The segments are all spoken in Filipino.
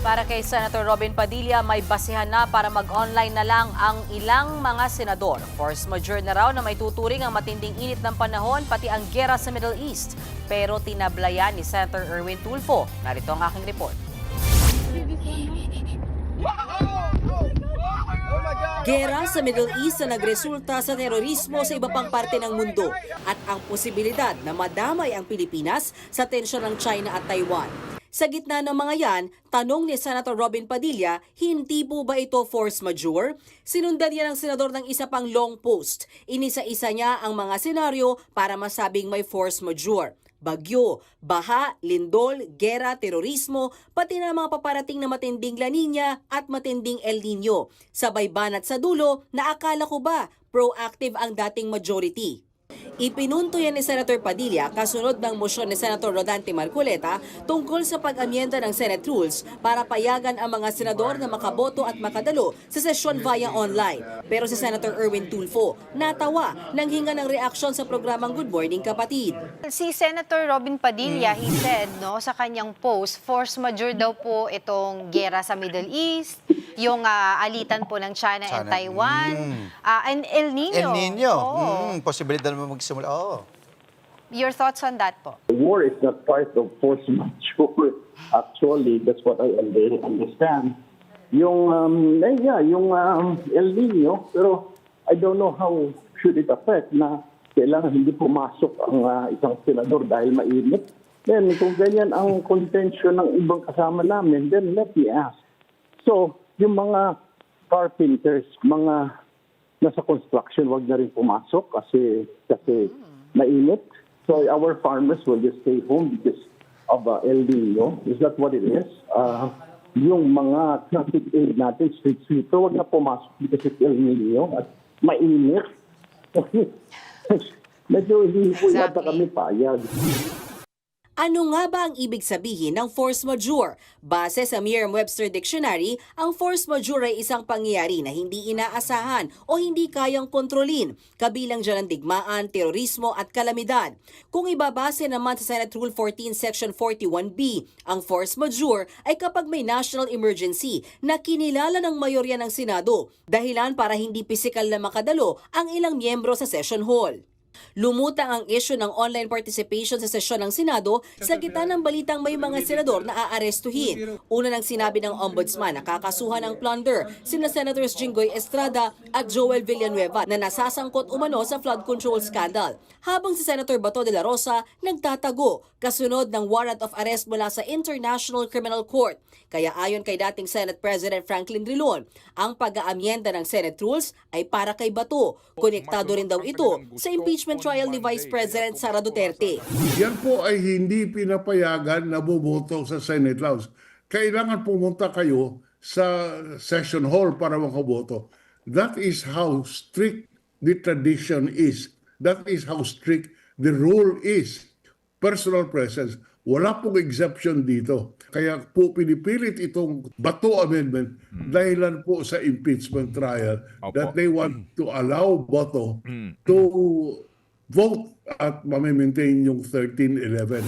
Para kay Senator Robin Padilla, may basehan na para mag-online na lang ang ilang mga senador. Force majeure na raw na may tuturing ang matinding init ng panahon pati ang gera sa Middle East. Pero tinablayan ni Senator Erwin Tulfo. Narito ang aking report. Gera sa Middle East na nagresulta sa terorismo sa iba pang parte ng mundo at ang posibilidad na madamay ang Pilipinas sa tensyon ng China at Taiwan. Sa gitna ng mga yan, tanong ni Senator Robin Padilla, hindi po ba ito force majeure? Sinundan niya ng senador ng isa pang long post. Inisa-isa niya ang mga senaryo para masabing may force majeure. Bagyo, baha, lindol, gera, terorismo, pati na mga paparating na matinding La Nina at matinding El Nino. Sabay banat sa dulo na akala ko ba proactive ang dating majority. Ipinunto yan ni Senator Padilla kasunod ng mosyon ni Senator Rodante Marcoleta tungkol sa pag-amyenda ng Senate Rules para payagan ang mga senador na makaboto at makadalo sa sesyon via online. Pero si Senator Erwin Tulfo natawa nang hinga ng reaksyon sa programang Good Morning Kapatid. Si Senator Robin Padilla, he said sa kanyang post, force majeure daw po itong gera sa Middle East, yung alitan po ng China and Taiwan, and El Nino. El Nino. Oo. Posibilidad mo magsimula. Oo. Your thoughts on that po? War is not part of force majeure. Actually, that's what I understand. Yung El Nino, pero I don't know how should it affect na kailangan hindi pumasok ang isang senador dahil mainit. Then, kung ganyan ang contention ng ibang kasama namin, then let me ask. So, yung mga carpenters, mga nasa construction, wag na rin pumasok kasi mainit. So our farmers will just stay home because of El Nino. Is that what it is? Yung mga traffic aid natin, street sweeper, wag na pumasok because of El Nino at mainit. Medyo hindi po yata kami payag. Ano nga ba ang ibig sabihin ng force majeure? Base sa Merriam-Webster Dictionary, ang force majeure ay isang pangyayari na hindi inaasahan o hindi kayang kontrolin, kabilang dyan ang digmaan, terorismo at kalamidad. Kung ibabase naman sa Senate Rule 14 Section 41B, ang force majeure ay kapag may national emergency na kinilala ng mayorya ng Senado, dahilan para hindi pisikal na makadalo ang ilang miyembro sa session hall. Lumutang ang issue ng online participation sa sesyon ng Senado sa gitna ng balitang may mga senador na aarestuhin. Una nang sinabi ng Ombudsman na kakasuhan ng plunder sina Senators Jinggoy Estrada at Joel Villanueva na nasasangkot umano sa flood control scandal. Habang si Senator Bato de la Rosa nagtatago kasunod ng warrant of arrest mula sa International Criminal Court. Kaya ayon kay dating Senate President Franklin Drilon, ang pag-aamyenda ng Senate Rules ay para kay Bato. Konektado rin daw ito sa impeachment trial ni Vice President Sara Duterte. Yan po ay hindi pinapayagan na boboto sa Senate House. Kailangan pumunta kayo sa session hall para makaboto. That is how strict the tradition is. That is how strict the rule is. Personal presence. Wala pong exception dito. Kaya po pinipilit itong Bato Amendment dahilan po sa impeachment trial that they want to allow Bato to vote at mamimaintain yung 1311.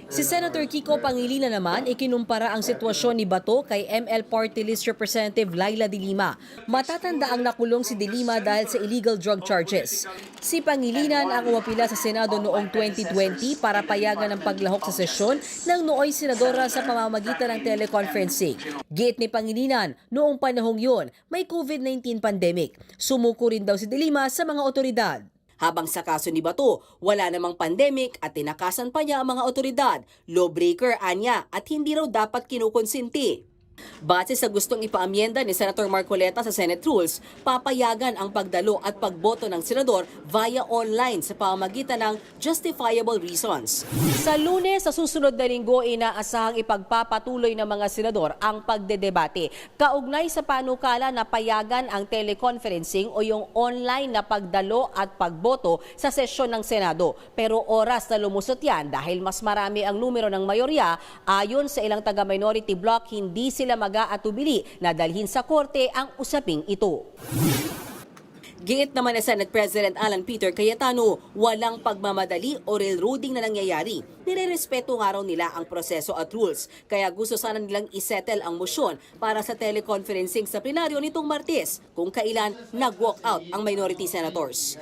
Si Senator Kiko Pangilinan naman ikinumpara ang sitwasyon ni Bato kay ML Party List Representative Laila De Lima. Matatanda ang nakulong si De Lima dahil sa illegal drug charges. Si Pangilinan ang umapila sa Senado noong 2020 para payagan ang paglahok sa sesyon ng nooy senadora sa pamamagitan ng teleconferencing. Giit ni Pangilinan, noong panahong yun, may COVID-19 pandemic. Sumuko rin daw si De Lima sa mga otoridad. Habang sa kaso ni Bato, wala namang pandemic at tinakasan pa niya ang mga otoridad, lawbreaker anya at hindi raw dapat kinukonsinti. Base sa gustong ipaamyenda ni Senator Marcoleta sa Senate Rules, papayagan ang pagdalo at pagboto ng senador via online sa pamamagitan ng justifiable reasons. Sa Lunes, sa susunod na linggo, inaasahang ipagpapatuloy ng mga senador ang pagdedebate. Kaugnay sa panukala na payagan ang teleconferencing o yung online na pagdalo at pagboto sa sesyon ng Senado. Pero oras na lumusot yan dahil mas marami ang numero ng mayorya, ayon sa ilang taga-minority bloc, hindi sila mag-aatubili na dalhin sa korte ang usaping ito. Giit naman ni Senate President Alan Peter Cayetano, walang pagmamadali o railroading na nangyayari. Nirerespeto nga raw nila ang proseso at rules, kaya gusto sana nilang isettle ang motion para sa teleconferencing sa plenaryo nitong Martes, kung kailan nag-walk out ang minority senators.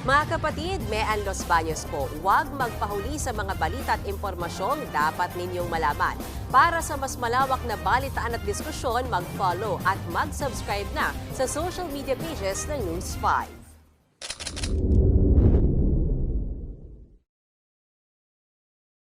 Mga kapatid, Mean Los Baños po, huwag magpahuli sa mga balita at impormasyong dapat ninyong malaman. Para sa mas malawak na balitaan at diskusyon, mag-follow at mag-subscribe na sa social media pages ng News 5.